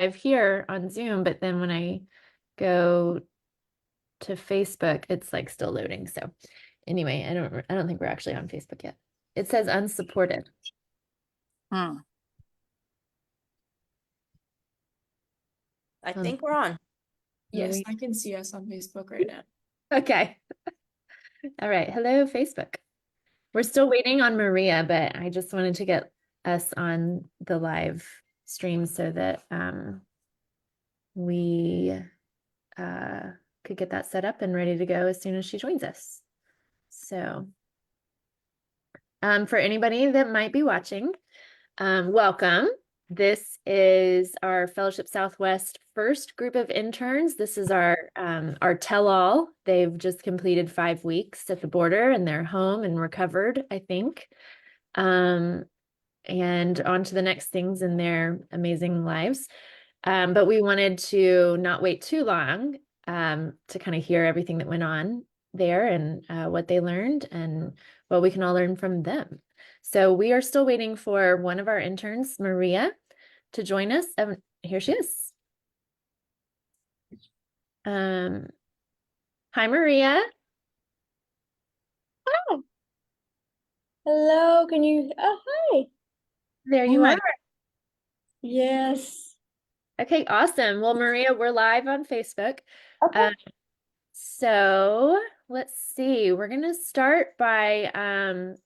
live here on Zoom, but then when I go to Facebook, it's like still loading. So anyway, I don't think we're actually on Facebook yet. It says unsupported. I Um, think we're on. Yes, I can see us on Facebook right now. Okay. All right. Hello, Facebook. We're still waiting on Maria, but I just wanted to get us on the live stream so that we could get that set up and ready to go as soon as she joins us. So for anybody that might be watching, welcome. This is our Fellowship Southwest first group of interns. This is our tell-all. They've just completed 5 weeks at the border and they're home and recovered, I think. And on to the next things in their amazing lives. But we wanted to not wait too long to kind of hear everything that went on there and what they learned and what we can all learn from them. So we are still waiting for one of our interns, Maria, to join us. Here she is. Hi, Maria. Hi. Hello, can you? Oh, hi. There you are. Yes. Okay, awesome. Well, Maria, we're live on Facebook. Okay. So let's see. We're going to start by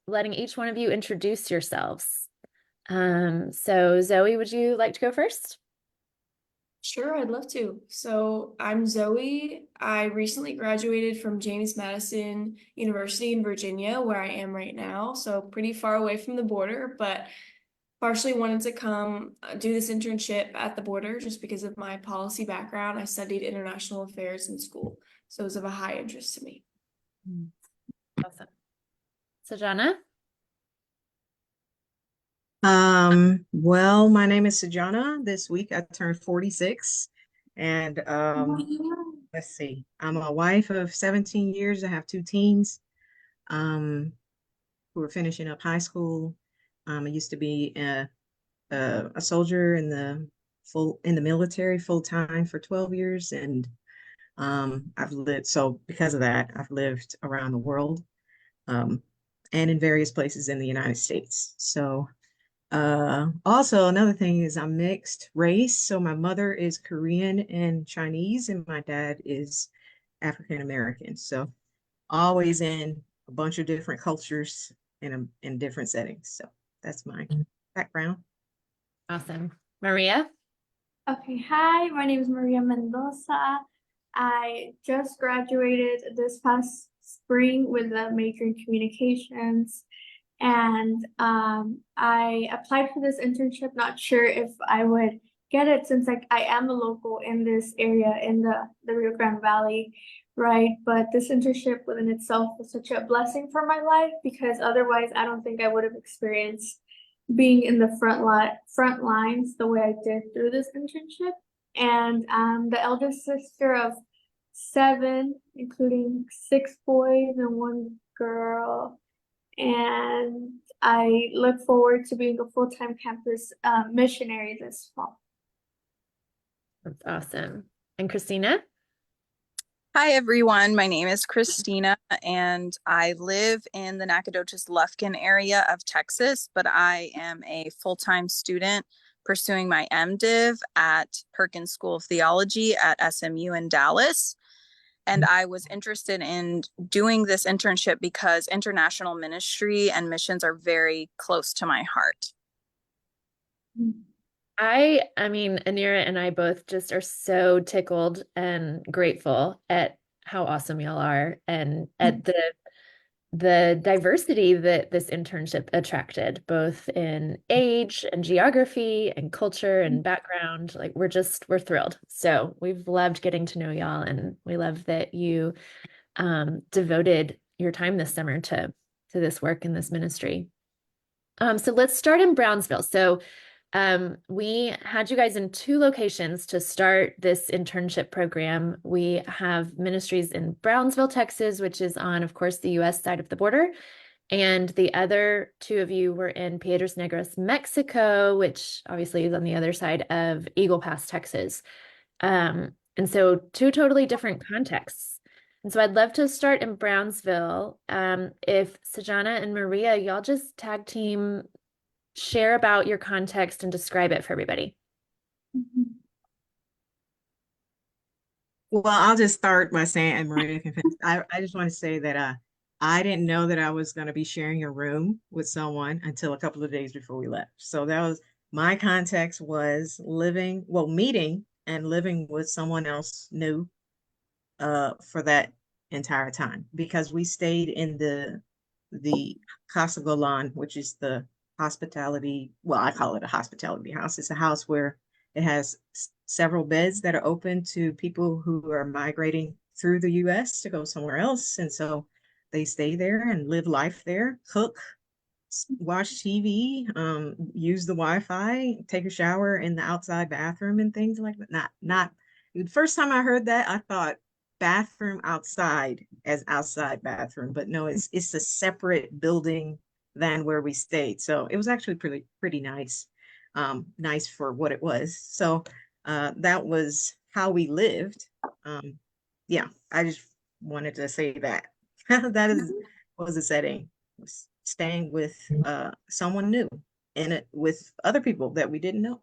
letting each one of you introduce yourselves. So Zoe, would you like to go first? Sure, I'd love to. So I'm Zoe. I recently graduated from James Madison University in Virginia, where I am right now. So pretty far away from the border, but partially wanted to come do this internship at the border just because of my policy background. I studied international affairs in school, so it was of a high interest to me. Awesome. Sajana? Well, my name is Sajana. This week I turned 46 and let's see. I'm a wife of 17 years. I have 2 teens who are finishing up high school. I used to be a soldier in the military full time for 12 years and because of that I've lived around the world and in various places in the United States. So also another thing is I'm mixed race. So my mother is Korean and Chinese, and my dad is African American. So always in a bunch of different cultures in different settings. So that's my background. Awesome. Maria? Okay, hi, my name is Maria Mendoza. I just graduated this past spring with a major in communications. And I applied for this internship, not sure if I would get it since I am a local in this area in the Rio Grande Valley, right? But this internship within itself was such a blessing for my life because otherwise I don't think I would have experienced being in the front lines the way I did through this internship. And I'm the eldest sister of 7, including 6 boys and 1 girl. And I look forward to being a full-time campus missionary this fall. That's awesome. And Christina? Hi, everyone. My name is Christina, and I live in the Nacogdoches Lufkin area of Texas, but I am a full-time student pursuing my MDiv at Perkins School of Theology at SMU in Dallas. And I was interested in doing this internship because international ministry and missions are very close to my heart. I mean, Anira and I both just are so tickled and grateful at how awesome y'all are and at the diversity that this internship attracted, both in age and geography and culture and background. Like we're thrilled. So we've loved getting to know y'all, and we love that you devoted your time this summer to this work in this ministry. So let's start in Brownsville. So we had you guys in 2 locations to start this internship program. We have ministries in Brownsville, Texas, which is on, of course, the US side of the border, And the other two of you were in Piedras Negras, Mexico, which obviously is on the other side of Eagle Pass, Texas. And so two totally different contexts. And so I'd love to start in Brownsville. If Sajana and Maria, y'all just tag team, share about your context and describe it for everybody. Well, I'll just start by saying, and Maria can finish. I just want to say that I didn't know that I was going to be sharing a room with someone until a couple of days before we left. So that was my context was living, well, meeting and living with someone else new for that entire time because we stayed in the Casa Golan, which is the hospitality. Well, I call it a hospitality house. It's a house where it has several beds that are open to people who are migrating through the U.S. to go somewhere else, and so they stay there and live life there, cook, watch TV, use the Wi-Fi, take a shower in the outside bathroom and things like that. Not the first time I heard that, I thought bathroom outside as outside bathroom, but no, it's a separate building than where we stayed. So it was actually pretty nice, nice for what it was. So that was how we lived. Yeah, I just wanted to say that that is was the setting staying with someone new and it with other people that we didn't know.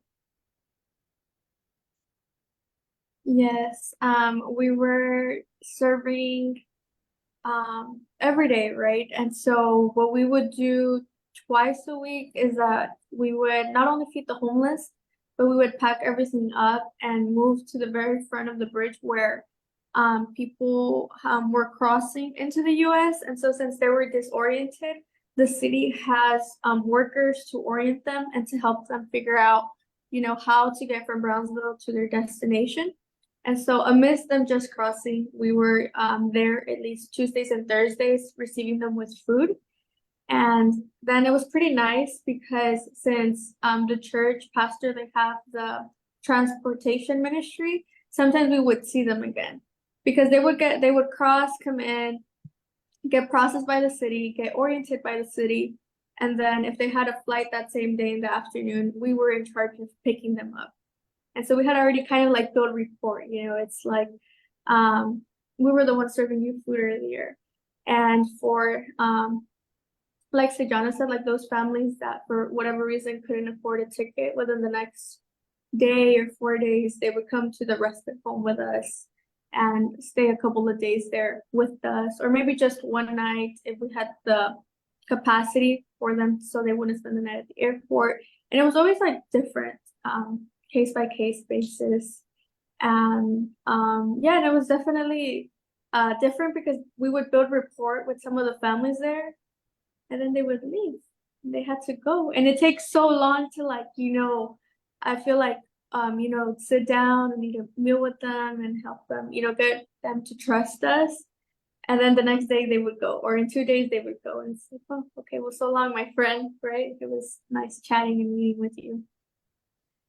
Yes, we were serving every day, right? And so what we would do twice a week is that we would not only feed the homeless, but we would pack everything up and move to the very front of the bridge where people were crossing into the US. And so since they were disoriented, the city has workers to orient them and to help them figure out, how to get from Brownsville to their destination. And so amidst them just crossing, we were there at least Tuesdays and Thursdays receiving them with food. And then it was pretty nice because since the church pastor, they have the transportation ministry, sometimes we would see them again because they would cross, come in, get processed by the city, get oriented by the city. And then if they had a flight that same day in the afternoon, we were in charge of picking them up. And so we had already kind of like built rapport, it's like we were the ones serving you food earlier. And for like Sejana said, like those families that for whatever reason couldn't afford a ticket within the next day or 4 days, they would come to the respite home with us and stay a couple of days there with us, or maybe just one night if we had the capacity for them so they wouldn't spend the night at the airport. And it was always like different. Case by case basis. And yeah, and it was definitely different because we would build rapport with some of the families there and then they would leave. They had to go. And it takes so long to like, I feel like sit down and eat a meal with them and help them, get them to trust us. And then the next day they would go, or in 2 days they would go and say, oh, okay, well, so long, my friend, right? It was nice chatting and meeting with you.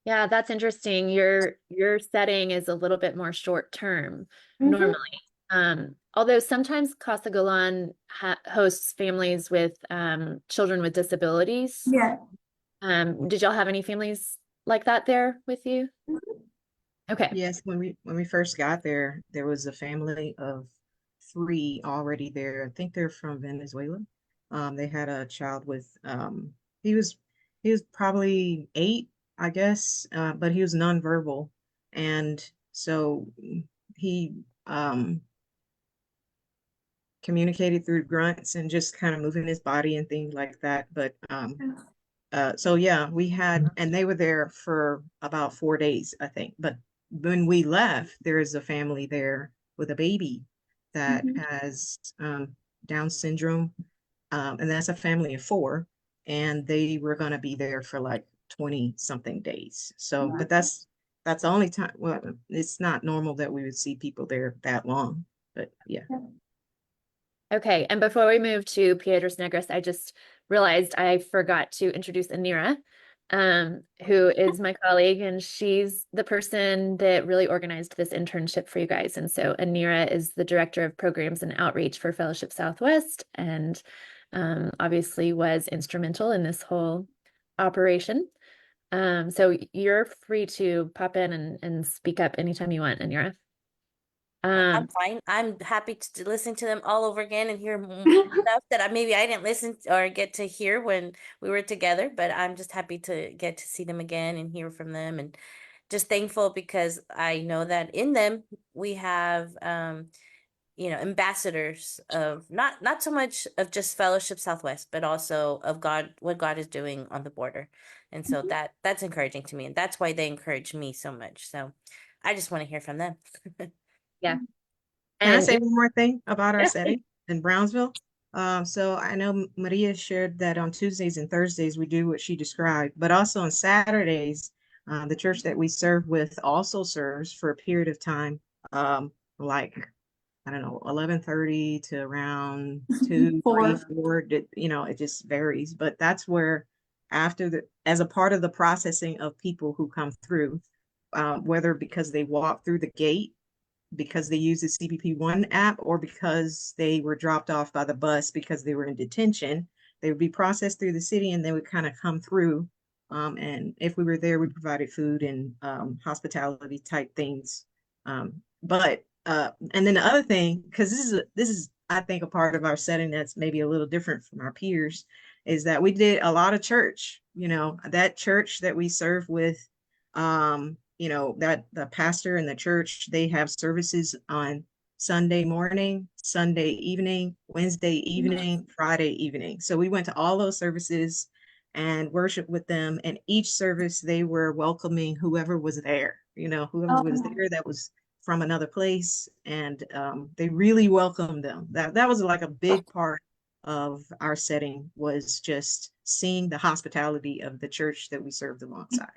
Yeah, that's interesting. Your setting is a little bit more short term normally. Although sometimes Casa Golan hosts families with children with disabilities. Yeah. Did y'all have any families like that there with you? Okay. Yes, when we first got there, there was a family of three already there. I think they're from Venezuela. They had a child with he was he was probably 8, I guess, but he was nonverbal, and so he communicated through grunts and just kind of moving his body and things like that. But so yeah, we had, and they were there for about 4 days, I think. But when we left, there is a family there with a baby that has Down syndrome, and that's a family of 4, and they were going to be there for like 20 something days. So, but that's the only time. Well, it's not normal that we would see people there that long. But yeah. Okay, and before we move to Piedras Negras, I just realized I forgot to introduce Anira, who is my colleague, and she's the person that really organized this internship for you guys. And so Anira is the Director of Programs and Outreach for Fellowship Southwest, and obviously was instrumental in this whole operation. So you're free to pop in and speak up anytime you want, Anira. I'm Um, fine. I'm happy to listen to them all over again and hear stuff that maybe I didn't listen or get to hear when we were together, but I'm just happy to get to see them again and hear from them and just thankful because I know that in them we have ambassadors of not so much of just Fellowship Southwest, but also of God, what God is doing on the border. And so that's encouraging to me. And that's why they encourage me so much. So I just want to hear from them. yeah. Can I And say one more thing about our yeah, setting in Brownsville? So I know Maria shared that on Tuesdays and Thursdays we do what she described, but also on Saturdays, the church that we serve with also serves for a period of time, like I don't know, 11:30 to around 2, 3, 4. 4. It just varies. But that's where as a part of the processing of people who come through, whether because they walk through the gate because they use the CBP1 app or because they were dropped off by the bus because they were in detention. They would be processed through the city and they would kind of come through. And if we were there, we provided food and hospitality type things. And then the other thing, because this is I think a part of our setting that's maybe a little different from our peers, is that we did a lot of church. That church that we serve with that the pastor and the church, they have services on Sunday morning, Sunday evening, Wednesday evening, Friday evening. So we went to all those services and worshiped with them. And each service, they were welcoming whoever was there, whoever was Oh, there that was from another place. And they really welcomed them. That was like a big part of our setting, was just seeing the hospitality of the church that we served alongside.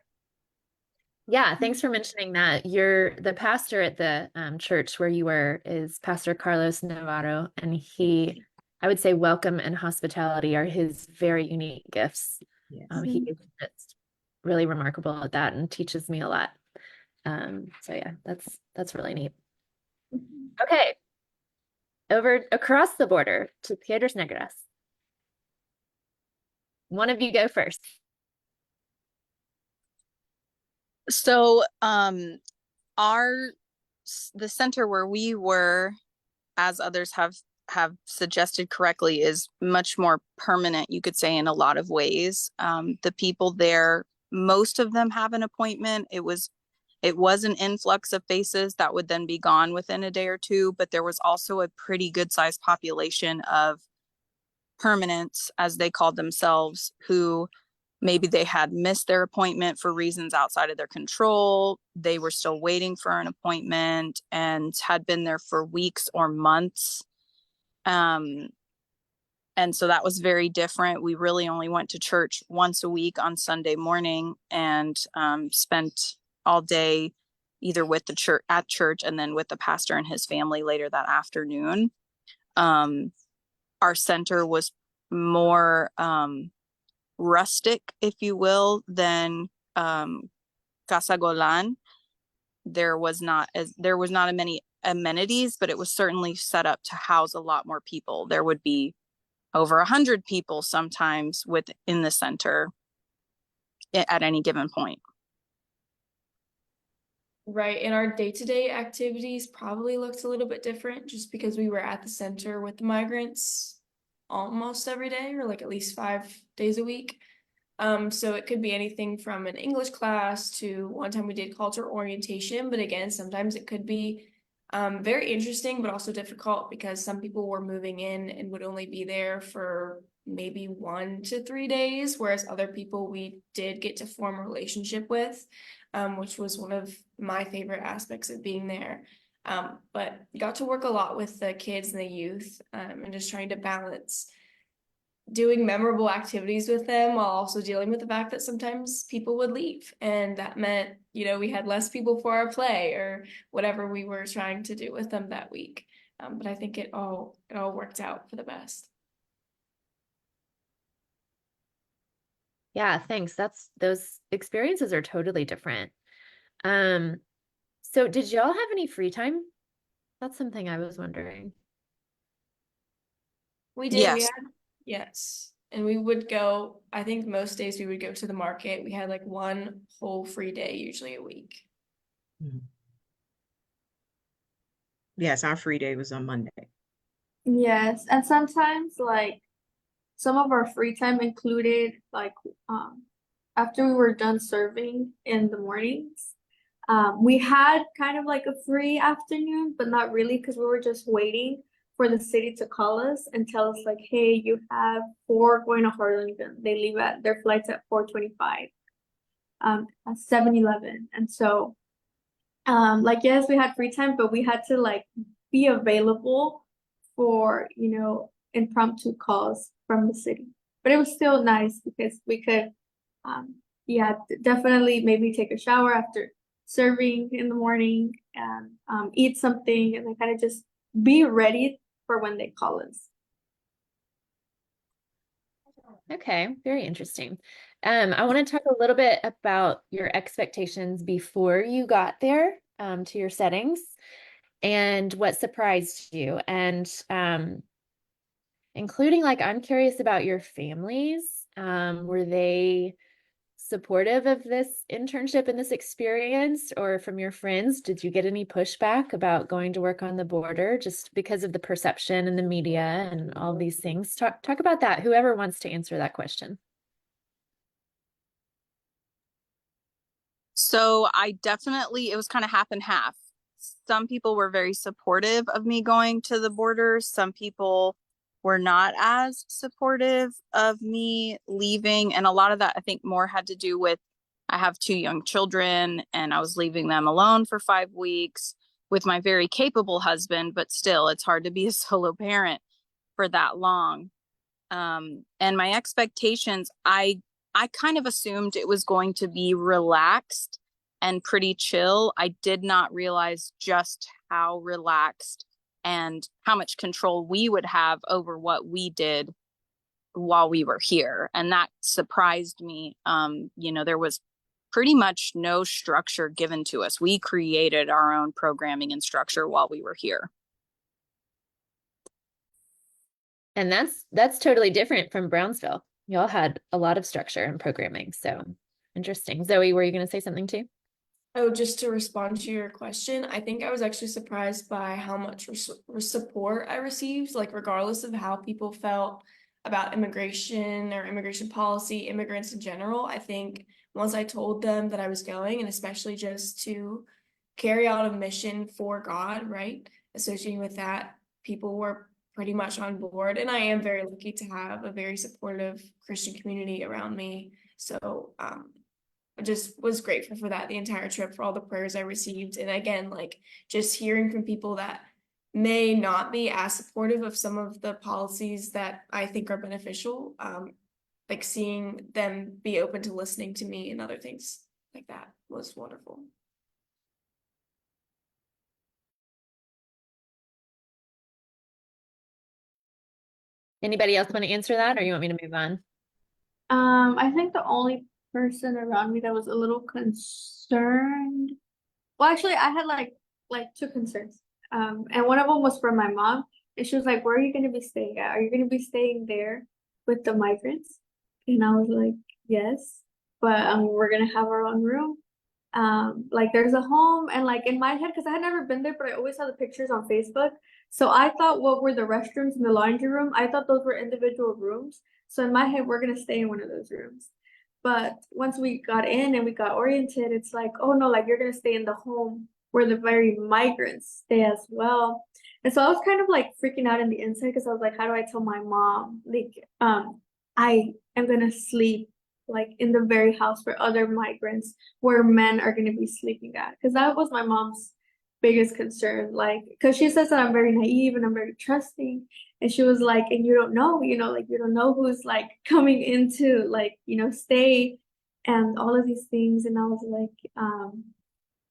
yeah, thanks for mentioning that. The pastor at the church where you were is Pastor Carlos Navarro, and I would say welcome and hospitality are his very unique gifts. Yes. He is just really remarkable at that and teaches me a lot. So yeah, that's really neat. Okay, over across the border to Piedras Negras. One of you go first. So, our the center where we were, as others have suggested correctly, is much more permanent, you could say, in a lot of ways. The people there, most of them have an appointment. It was an influx of faces that would then be gone within a day or two, but there was also a pretty good sized population of permanents, as they called themselves, who maybe they had missed their appointment for reasons outside of their control. They were still waiting for an appointment and had been there for weeks or months. Um, and so that was very different. We really only went to church once a week on Sunday morning and spent all day either with the church at church and then with the pastor and his family later that afternoon. Our center was more rustic, if you will, than Casa Golan. There was not as many amenities, but it was certainly set up to house a lot more people. There would be over 100 people sometimes within the center at any given point. Right, and our day-to-day activities probably looked a little bit different just because we were at the center with the migrants almost every day, or like at least 5 days a week. So it could be anything from an English class to one time we did culture orientation, but again, sometimes it could be very interesting, but also difficult because some people were moving in and would only be there for maybe 1 to 3 days, whereas other people we did get to form a relationship with, which was one of my favorite aspects of being there. But got to work a lot with the kids and the youth, and just trying to balance doing memorable activities with them while also dealing with the fact that sometimes people would leave, and that meant we had less people for our play or whatever we were trying to do with them that week. But I think it all worked out for the best. Yeah, thanks. Those experiences are totally different. Um, so did y'all have any free time? That's something I was wondering. We did. We Yes. had Yes. And we would go, I think most days we would go to the market. We had like one whole free day, usually a week. Mhm. Yes, our free day was on Monday. Yes, and sometimes like some of our free time included like after we were done serving in the mornings, we had kind of like a free afternoon, but not really because we were just waiting for the city to call us and tell us like, hey, you have four going to Harlingen. They leave at their flights at 4:25 at 7-Eleven. And so like yes, we had free time, but we had to like be available for, impromptu calls from the city. But it was still nice because we could yeah, definitely maybe take a shower after serving in the morning and eat something and then kind of just be ready for when they call us. Okay, very interesting. I want to talk a little bit about your expectations before you got there, to your settings and what surprised you. And including like I'm curious about your families. Were they supportive of this internship and this experience, or from your friends, did you get any pushback about going to work on the border just because of the perception and the media and all these things? Talk about that, whoever wants to answer that question. So I definitely, it was kind of half and half. Some people were very supportive of me going to the border. Some people were not as supportive of me leaving. And a lot of that, I think, more had to do with I have two young children and I was leaving them alone for 5 weeks with my very capable husband, but still, it's hard to be a solo parent for that long. And my expectations, I kind of assumed it was going to be relaxed and pretty chill. I did not realize just how relaxed and how much control we would have over what we did while we were here. And that surprised me. There was pretty much no structure given to us. We created our own programming and structure while we were here. And that's totally different from Brownsville. Y'all had a lot of structure and programming. So interesting. Zoe, were you going to say something too? Oh, just to respond to your question, I think I was actually surprised by how much support I received, like regardless of how people felt about immigration or immigration policy, immigrants in general. I think once I told them that I was going, and especially just to carry out a mission for God, right? Associating with that, people were pretty much on board. And I am very lucky to have a very supportive Christian community around me. So I just was grateful for that the entire trip, for all the prayers I received. And again, like just hearing from people that may not be as supportive of some of the policies that I think are beneficial, like seeing them be open to listening to me and other things like that was wonderful. Anybody else want to answer that, or you want me to move on? I think the only person around me that was a little concerned. Well, actually, I had like two concerns. And one of them was for my mom, and she was like, "Where are you going to be staying at? Are you going to be staying there with the migrants?" And I was like, "Yes, but we're gonna have our own room. Like there's a home, and like in my head, because I had never been there, but I always saw the pictures on Facebook. So I thought what were the restrooms and the laundry room? I thought those were individual rooms. So in my head, we're gonna stay in one of those rooms. But once we got in and we got oriented, it's like, oh no, like you're gonna stay in the home where the very migrants stay as well. And so I was kind of like freaking out in the inside because I was like, how do I tell my mom? Like, I am gonna sleep like in the very house where other migrants where men are going to be sleeping at, because that was my mom's biggest concern, like because she says that I'm very naive and I'm very trusting, and she was like, and you don't know, like you don't know who's like coming into like stay and all of these things. And I was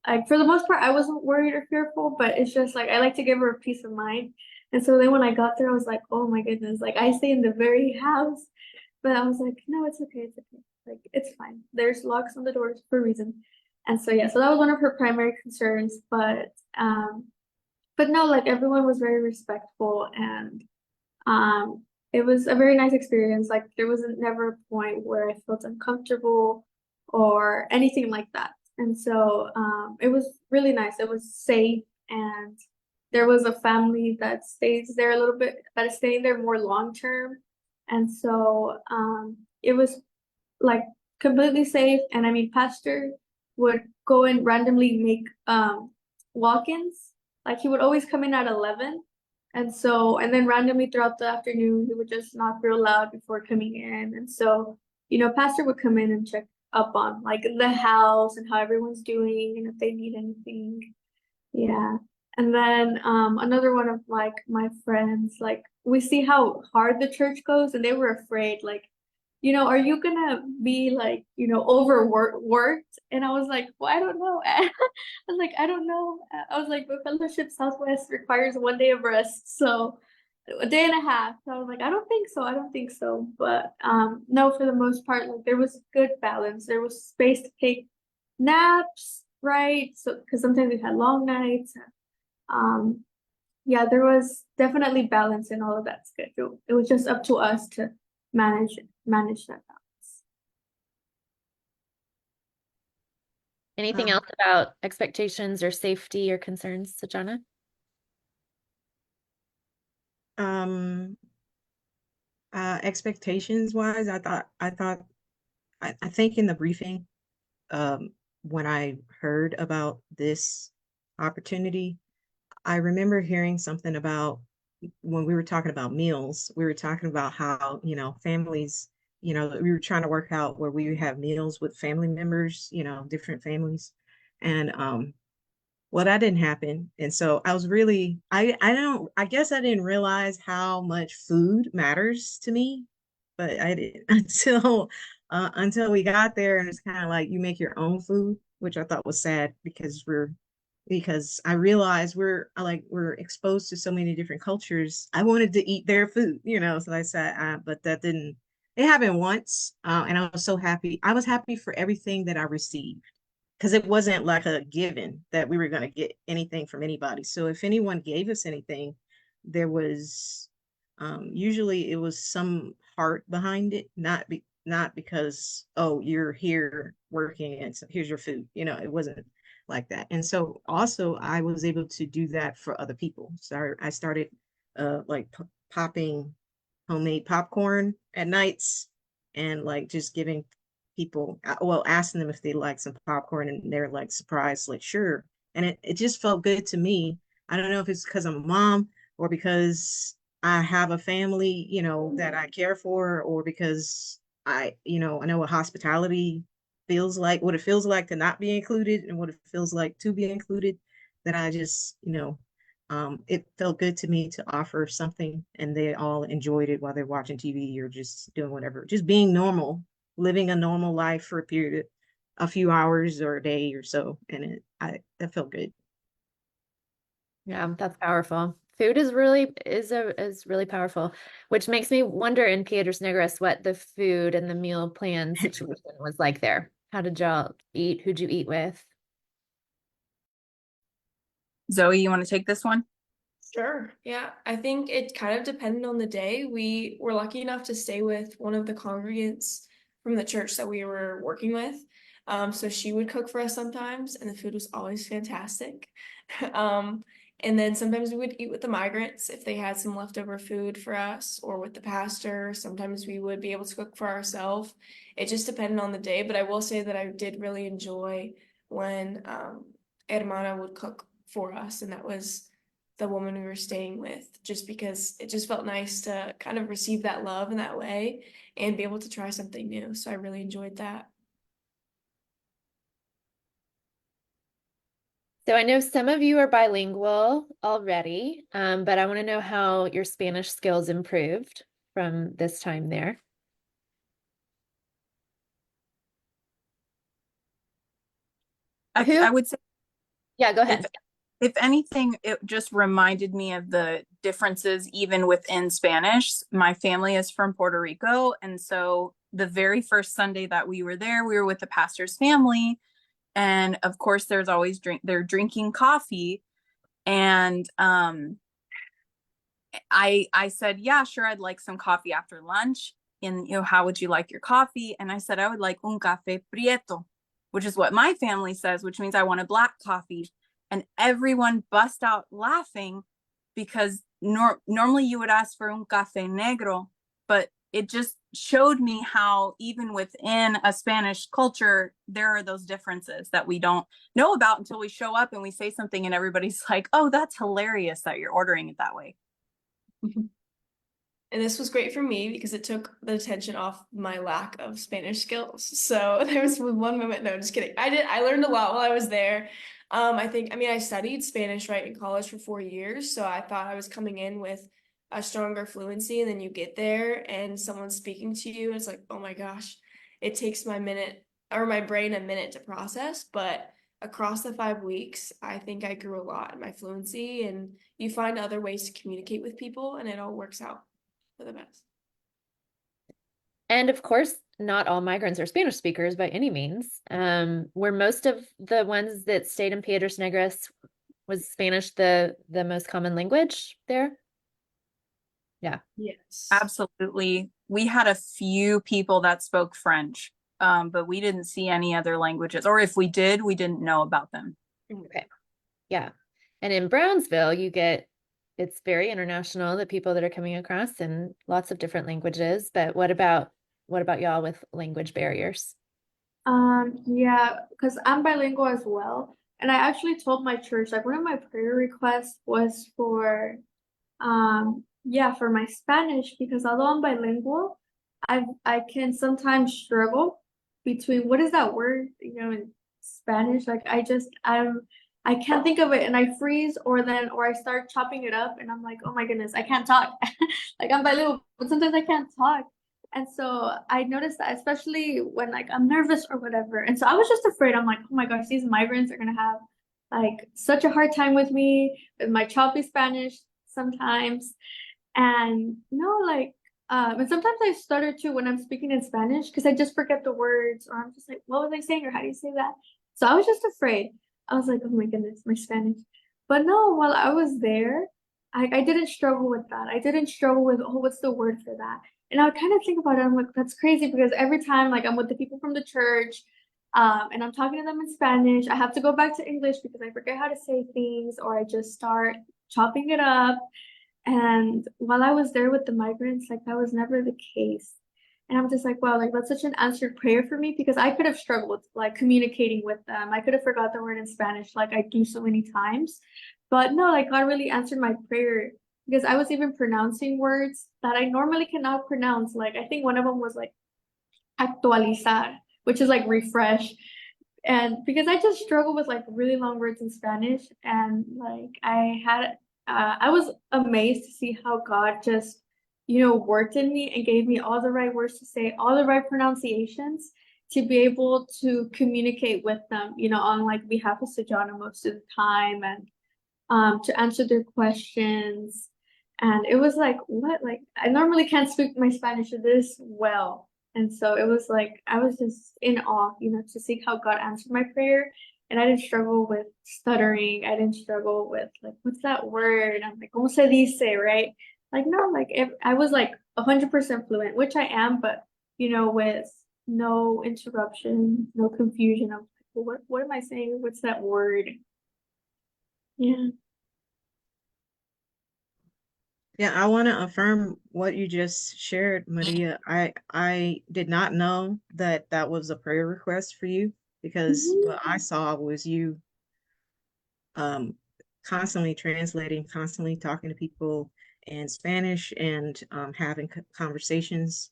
like for the most part I wasn't worried or fearful, but it's just like I like to give her a peace of mind. And so then when I got there I was like, oh my goodness, like I stay in the very house. But I was like, no, it's okay, it's okay. Like, it's fine. There's locks on the doors for a reason. And so yeah, so that was one of her primary concerns. But no, like everyone was very respectful, and it was a very nice experience. Like there was never a point where I felt uncomfortable or anything like that. And so it was really nice. It was safe, and there was a family that stays there a little bit, that is staying there more long term. And so it was like completely safe. And I mean, Pastor would go and randomly make walk-ins. Like he would always come in at 11. And so, and then randomly throughout the afternoon, he would just knock real loud before coming in. And so, Pastor would come in and check up on like the house and how everyone's doing and if they need anything. Yeah. And then another one of like my friends, like we see how hard the church goes, and they were afraid, like, are you gonna be like, overworked? And I was like, well, I don't know. I was like, I don't know. I was like, but Fellowship Southwest requires 1 day of rest, so a day and a half. So I was like, I don't think so. I don't think so. But no, for the most part, like there was good balance. There was space to take naps, right? So because sometimes we had long nights. Um, yeah, there was definitely balance in all of that schedule. It was just up to us to manage that balance. Anything else about expectations or safety or concerns, Sajana? Um, Expectations wise, I think in the briefing, when I heard about this opportunity, I remember hearing something about when we were talking about meals, we were talking about how, families, we were trying to work out where we would have meals with family members, different families. And well, that didn't happen. And so I was really, I guess I didn't realize how much food matters to me, but I didn't until we got there, and it's kind of like you make your own food, which I thought was sad because I realized we're exposed to so many different cultures. I wanted to eat their food, so I said, but that didn't, it happened once. And I was so happy. I was happy for everything that I received because it wasn't like a given that we were going to get anything from anybody. So if anyone gave us anything, there was usually it was some heart behind it, not because, oh, you're here working and so here's your food. It wasn't like that. And so also I was able to do that for other people. So I started like popping homemade popcorn at nights and like just giving people, well, asking them if they like some popcorn, and they're like surprised, like sure. And it just felt good to me. I don't know if it's because I'm a mom or because I have a family, that I care for, or because I know what hospitality feels like, what it feels like to not be included and what it feels like to be included, that I just, it felt good to me to offer something, and they all enjoyed it while they're watching TV or just doing whatever, just being normal, living a normal life for a few hours or a day or so. And that felt good. Yeah, that's powerful. Food is really powerful, which makes me wonder in Piedras Negras what the food and the meal plan situation was like there. How did y'all eat? Who'd you eat with? Zoe, you want to take this one? Sure. Yeah. I think it kind of depended on the day. We were lucky enough to stay with one of the congregants from the church that we were working with. So she would cook for us sometimes, and the food was always fantastic. Um, and then sometimes we would eat with the migrants if they had some leftover food for us, or with the pastor. Sometimes we would be able to cook for ourselves. It just depended on the day. But I will say that I did really enjoy when Hermana would cook for us, and that was the woman we were staying with, just because it just felt nice to kind of receive that love in that way and be able to try something new. So I really enjoyed that. So I know some of you are bilingual already, but I want to know how your Spanish skills improved from this time there. I would say Yeah, go if ahead. if anything, it just reminded me of the differences even within Spanish. My family is from Puerto Rico, and so the very first Sunday that we were there, we were with the pastor's family, and of course, there's always they're drinking coffee, and I said, yeah, sure, I'd like some coffee after lunch. And, how would you like your coffee? And I said, I would like un café prieto, which is what my family says, which means I want a black coffee. And everyone bust out laughing because normally you would ask for un café negro, but it just showed me how even within a Spanish culture, there are those differences that we don't know about until we show up and we say something and everybody's like, oh, that's hilarious that you're ordering it that way. And this was great for me because it took the attention off my lack of Spanish skills. So there was one moment, no, just kidding. I learned a lot while I was there. I studied Spanish right in college for 4 years. So I thought I was coming in with a stronger fluency, and then you get there and someone's speaking to you. And it's like, oh my gosh, it takes my brain a minute to process. But across the 5 weeks, I think I grew a lot in my fluency, and you find other ways to communicate with people, and it all works out for the best. And of course, not all migrants are Spanish speakers by any means. Were most of the ones that stayed in Piedras Negras, was Spanish the most common language there? Yeah. Yes. Absolutely. We had a few people that spoke French, but we didn't see any other languages, or if we did, we didn't know about them. Okay. Yeah. And in Brownsville, it's very international, the people that are coming across, and lots of different languages. But what about y'all with language barriers? Yeah, because I'm bilingual as well. And I actually told my church, like one of my prayer requests was for yeah, for my Spanish, because although I'm bilingual, I can sometimes struggle between what is that word, in Spanish. Like I can't think of it and I freeze, or I start chopping it up and I'm like, oh my goodness, I can't talk. Like I'm bilingual, but sometimes I can't talk. And so I noticed that, especially when like I'm nervous or whatever. And so I was just afraid. I'm like, oh my gosh, these migrants are gonna have like such a hard time with me with my choppy Spanish sometimes. And no, like, and sometimes I stutter too when I'm speaking in Spanish because I just forget the words, or I'm just like, what was I saying, or how do you say that? So I was just afraid. I was like, oh my goodness, my Spanish. But no, while I was there, I didn't struggle with that. I didn't struggle with, oh, what's the word for that? And I would kind of think about it. I'm like, that's crazy because every time, like, I'm with the people from the church, and I'm talking to them in Spanish, I have to go back to English because I forget how to say things, or I just start chopping it up. And while I was there with the migrants, like that was never the case. And I'm just like, wow, like that's such an answered prayer for me because I could have struggled like communicating with them. I could have forgot the word in Spanish like I do so many times. But no, like God really answered my prayer because I was even pronouncing words that I normally cannot pronounce. Like I think one of them was like actualizar, which is like refresh. And because I just struggle with like really long words in Spanish, and like I was amazed to see how God just, worked in me and gave me all the right words to say, all the right pronunciations to be able to communicate with them, on like behalf of Sejana most of the time, and to answer their questions. And it was like, what? Like, I normally can't speak my Spanish this well. And so it was like, I was just in awe, to see how God answered my prayer. And I didn't struggle with stuttering. I didn't struggle with, like, what's that word? I'm like, ¿cómo se dice, right? Like, no, like, if I was like 100% fluent, which I am, but, with no interruption, no confusion. I'm like, well, what am I saying? What's that word? Yeah. Yeah, I want to affirm what you just shared, Maria. I did not know that that was a prayer request for you because what I Mhm. saw was you um constantly translating, constantly talking to people in Spanish and having conversations.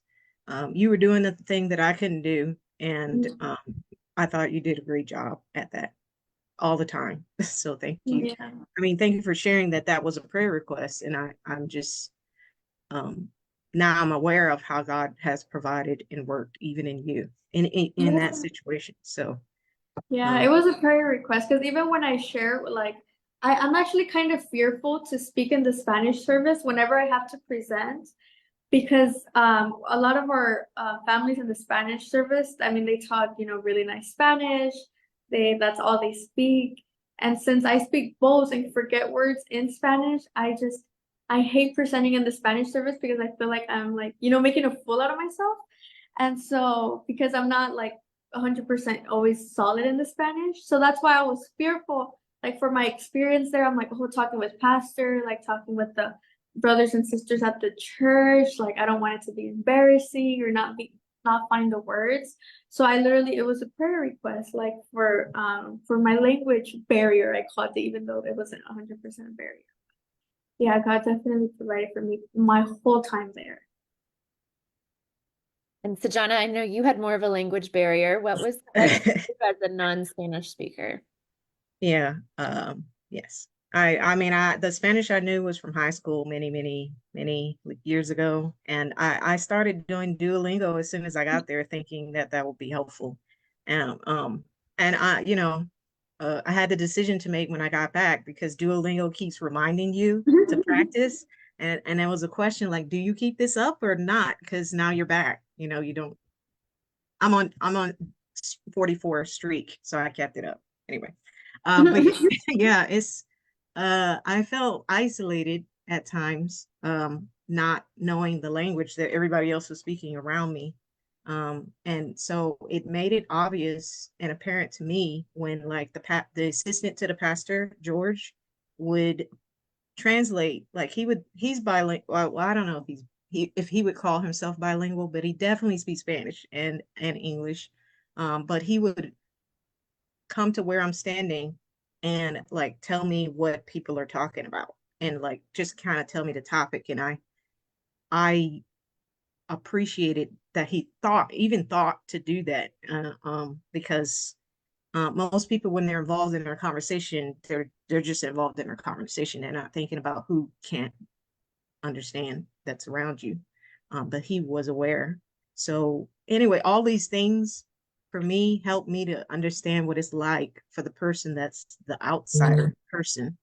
You were doing the thing that I couldn't do, and I thought you did a great job at that all the time. So thank you. Yeah. I mean, thank you for sharing that that was a prayer request, and I'm just now I'm aware of how God has provided and worked even in you in that Yeah. situation. So Yeah, it um was a prayer request because even when I share, like, I'm actually kind of fearful to speak in the Spanish service whenever I have to present because a lot of our families in the Spanish service, I mean, they talk, really nice Spanish. That's all they speak. And since I speak both and forget words in Spanish, I hate presenting in the Spanish service because I feel like I'm like, you know, making a fool out of myself. And so because I'm not like 100% always solid in the Spanish, so that's why I was fearful. Like for my experience there, I'm like, oh, talking with pastor, like talking with the brothers and sisters at the church. Like I don't want it to be embarrassing or not find the words. So I literally it was a prayer request, like for my language barrier, I called it, even though it wasn't 100% barrier. Yeah, God definitely provided for me my whole time there. And Sajana, I know you had more of a language barrier. What was that like for you as a non-Spanish speaker? Yeah, yes. I mean, the Spanish I knew was from high school many years ago, and I started doing Duolingo as soon as I got there, thinking that that would be helpful. And and I had the decision to make when I got back because Duolingo keeps reminding you to practice, and there was a question like, do you keep this up or not? Because now you're back. You know, you don't. I'm on 44 streak, so I kept it up anyway. But yeah, it's I felt isolated at times, not knowing the language that everybody else was speaking around me. And so it made it obvious and apparent to me when like the assistant to the pastor, George, would translate, like he's bilingual. Well, I don't know if if he would call himself bilingual, but he definitely speaks Spanish and English. But he would come to where I'm standing and like tell me what people are talking about and like just kind of tell me the topic. And I appreciated that he even thought to do that, because most people when they're involved in their conversation, they're just involved in their conversation. They're not thinking about who can't understand that's around you. But he was aware. So anyway, all these things for me help me to understand what it's like for the person that's the outsider person,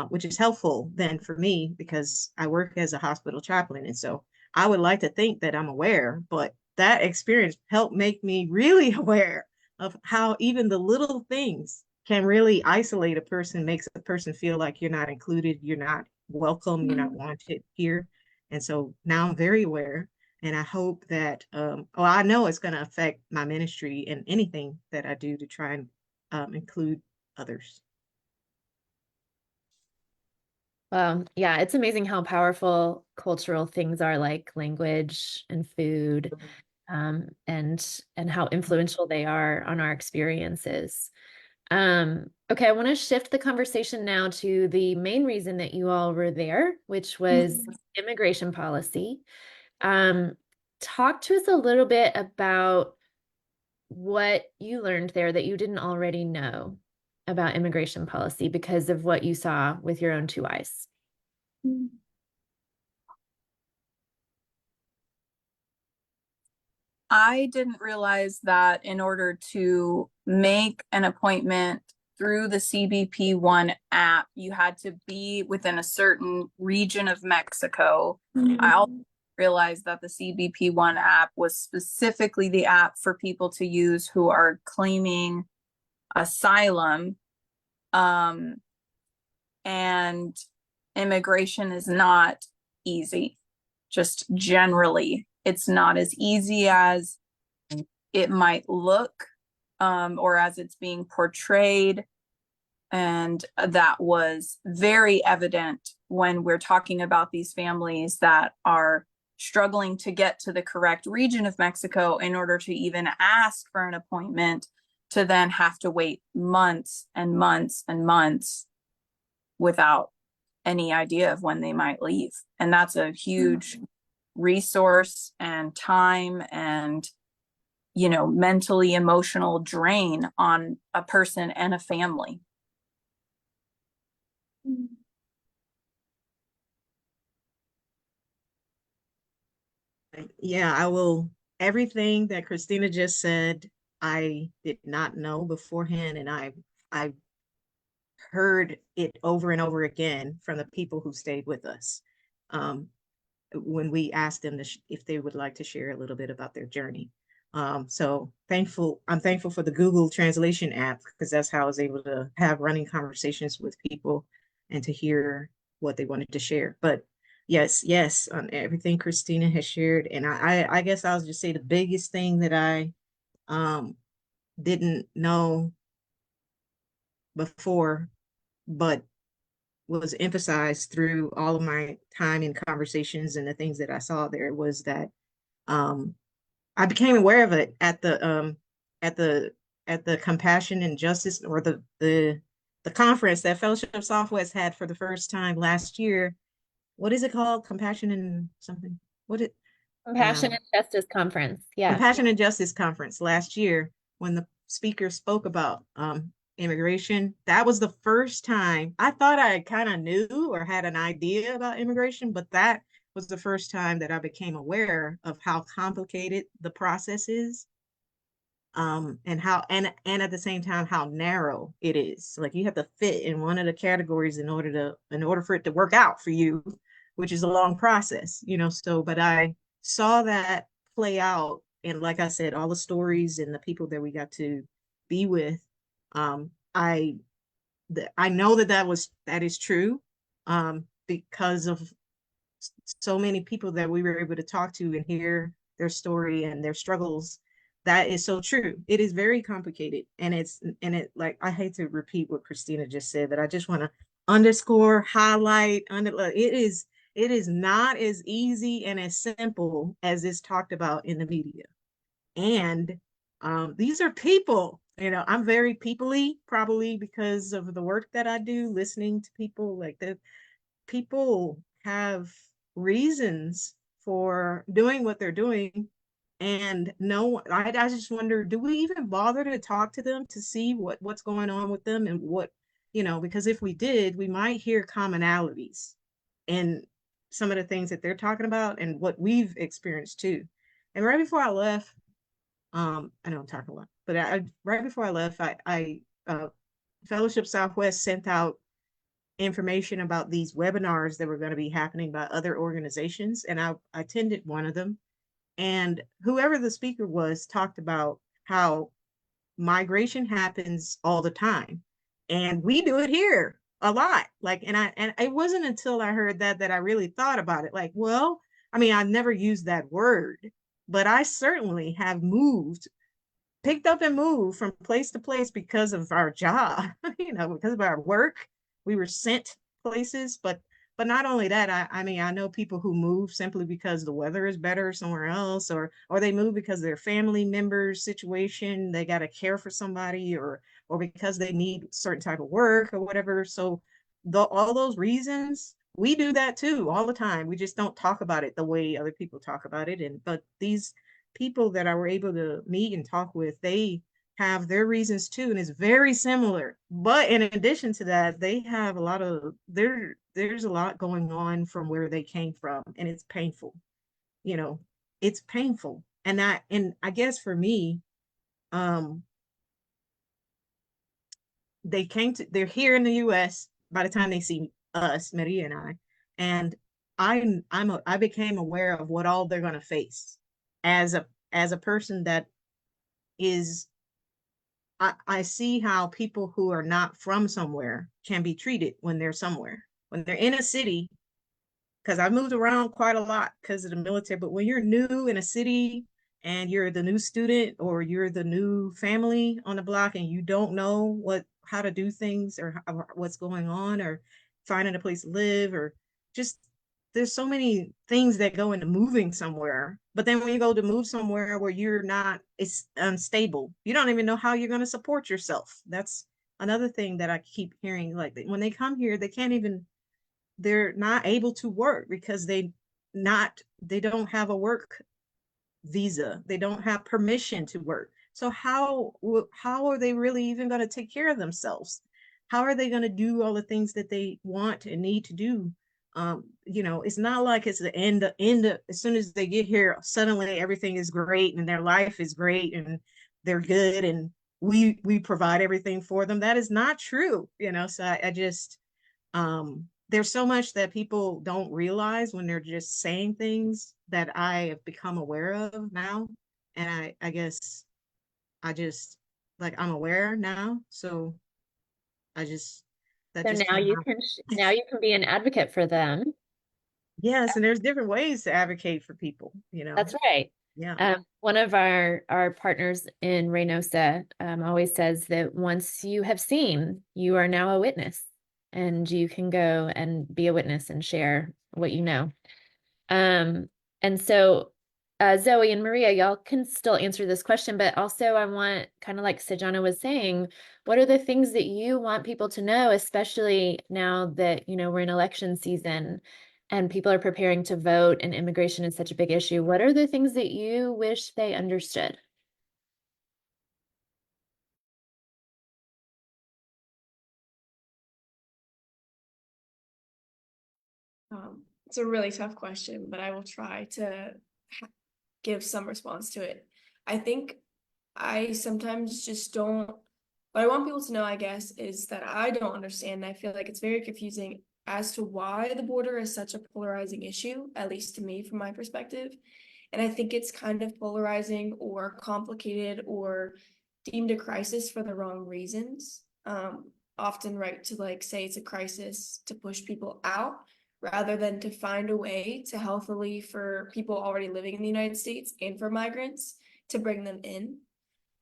which is helpful then for me because I work as a hospital chaplain. And so I would like to think that I'm aware, but that experience helped make me really aware of how even the little things can really isolate a person, makes a person feel like you're not included, you're not welcome, you're not wanted here. And so now I'm very aware. And I hope that, well, I know it's going to affect my ministry and anything that I do to try and include others. Yeah, it's amazing how powerful cultural things are like language and food, and how influential they are on our experiences. Okay, I want to shift the conversation now to the main reason that you all were there, which was immigration policy. Um, Talk to us a little bit about what you learned there that you didn't already know about immigration policy because of what you saw with your own two eyes. I didn't realize that in order to make an appointment through the CBP1 app, you had to be within a certain region of Mexico. I also realized that the CBP1 app was specifically the app for people to use who are claiming asylum. And immigration is not easy, just generally. It's not as easy as it might look, or as it's being portrayed. And that was very evident when we're talking about these families that are struggling to get to the correct region of Mexico in order to even ask for an appointment, to then have to wait months and months and months without any idea of when they might leave. And that's a huge resource and time and, you know, mentally emotional drain on a person and a family. Yeah, I will. Everything that Christina just said, I did not know beforehand, and I heard it over and over again from the people who stayed with us, when we asked them if they would like to share a little bit about their journey. So thankful. I'm thankful for the Google Translation app because that's how I was able to have running conversations with people and to hear what they wanted to share. But yes, on everything Christina has shared. And I guess I'll just say the biggest thing that I um didn't know before, but was emphasized through all of my time in conversations and the things that I saw there was that um I became aware of it at the at the compassion and justice, or the conference that Fellowship Southwest had for the first time last year. What is it called? Compassion and something. What it Compassion um and Justice Conference. Yeah. Compassion and Justice Conference last year, when the speaker spoke about immigration. That was the first time I thought I kind of knew or had an idea about immigration, but that was the first time that I became aware of how complicated the process is, and how and at the same time how narrow it is. Like you have to fit in one of the categories in order for it to work out for you, which is a long process, you know. So but I saw that play out, and like I said, all the stories and the people that we got to be with, I I know that that is true, because of so many people that we were able to talk to and hear their story and their struggles. That is so true. It is very complicated, and it, like, I hate to repeat what Christina just said, but I just want to underscore, highlight, it is not as easy and as simple as it's talked about in the media. And these are people, you know. I'm very peoply, probably because of the work that I do, listening to people. Like, the people have reasons for doing what they're doing. And no, I just wonder, do we even bother to talk to them to see what's going on with them, and what, you know, because if we did, we might hear commonalities in some of the things that they're talking about and what we've experienced too. And right before I left, I know I'm talking a lot, but right before I left, I Fellowship Southwest sent out information about these webinars that were going to be happening by other organizations, and I attended one of them. And whoever the speaker was talked about how migration happens all the time, and we do it here a lot. Like, and it wasn't until I heard that I really thought about it. Like, well, I mean, I never used that word, but I certainly have moved, picked up and moved from place to place because of our job, you know, because of our work. We were sent places, but not only that, I mean, I know people who move simply because the weather is better somewhere else, or they move because their family members situation, they got to care for somebody, or because they need certain type of work or whatever. So all those reasons, we do that too all the time. We just don't talk about it the way other people talk about it. And but these people that I were able to meet and talk with, they have their reasons too, and it's very similar. But in addition to that, they have a lot of there's a lot going on from where they came from, and it's painful. You know, it's painful. And I guess for me, um, they're here in the US by the time they see us, Maria and and I became aware of what all they're gonna face as a person that is I see how people who are not from somewhere can be treated when they're somewhere. When they're in a city, because I moved around quite a lot because of the military, but when you're new in a city and you're the new student or you're the new family on the block and you don't know how to do things, or what's going on, or finding a place to live, or just, there's so many things that go into moving somewhere. But then when you go to move somewhere where you're not, it's unstable, you don't even know how you're going to support yourself. That's another thing that I keep hearing. Like, when they come here, they're not able to work because they don't have a work visa. They don't have permission to work. So how are they really even going to take care of themselves? How are they going to do all the things that they want and need to do? You know, it's not like it's the end as soon as they get here, suddenly everything is great and their life is great and they're good, and we provide everything for them. That is not true, you know. So I just, there's so much that people don't realize when they're just saying things that I have become aware of now. And I guess I just, like, I'm aware now. So I just, that So just now came you out. can now you can be an advocate for them. Yes, and there's different ways to advocate for people, you know. That's right. Yeah. One of our partners in Reynosa always says that once you have seen, you are now a witness, and you can go and be a witness and share what you know. Um, and so, Zoe and Maria, y'all can still answer this question, but also I want, kind of like Sejana was saying, what are the things that you want people to know, especially now that, we're in election season and people are preparing to vote and immigration is such a big issue? What are the things that you wish they understood? It's a really tough question, but I will try to give some response to it. I think I sometimes just don't, what I want people to know, I guess, is that I don't understand. I feel like it's very confusing as to why the border is such a polarizing issue, at least to me, from my perspective. And I think it's kind of polarizing or complicated or deemed a crisis for the wrong reasons. Often right to like say it's a crisis to push people out rather than to find a way to healthily for people already living in the United States and for migrants to bring them in.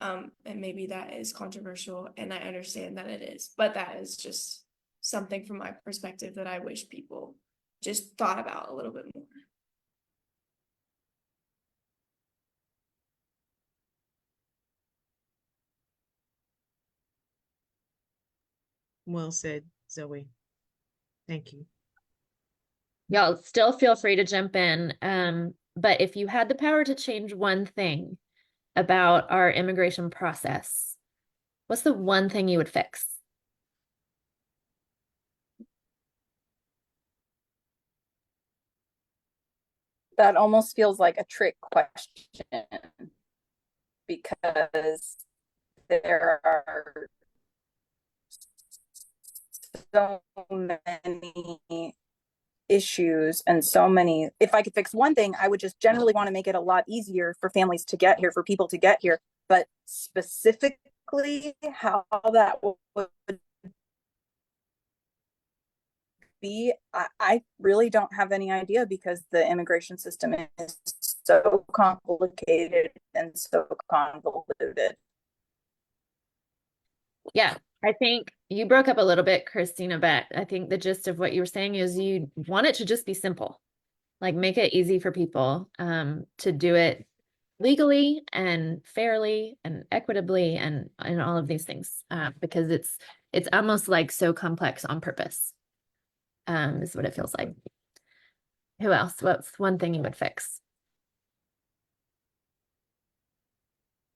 And maybe that is controversial, and I understand that it is, but that is just something from my perspective that I wish people just thought about a little bit more. Well said, Zoe. Thank you. Y'all still feel free to jump in. But if you had the power to change one thing about our immigration process, what's the one thing you would fix? That almost feels like a trick question because there are so many issues and so many. If I could fix one thing, I would just generally want to make it a lot easier for families to get here, for people to get here. But specifically, how that would be, I really don't have any idea because the immigration system is so complicated and so convoluted. Yeah, I think you broke up a little bit, Christina, but I think the gist of what you were saying is you want it to just be simple, like make it easy for people to do it legally and fairly and equitably and all of these things because it's almost like so complex on purpose is what it feels like. Who else? What's one thing you would fix?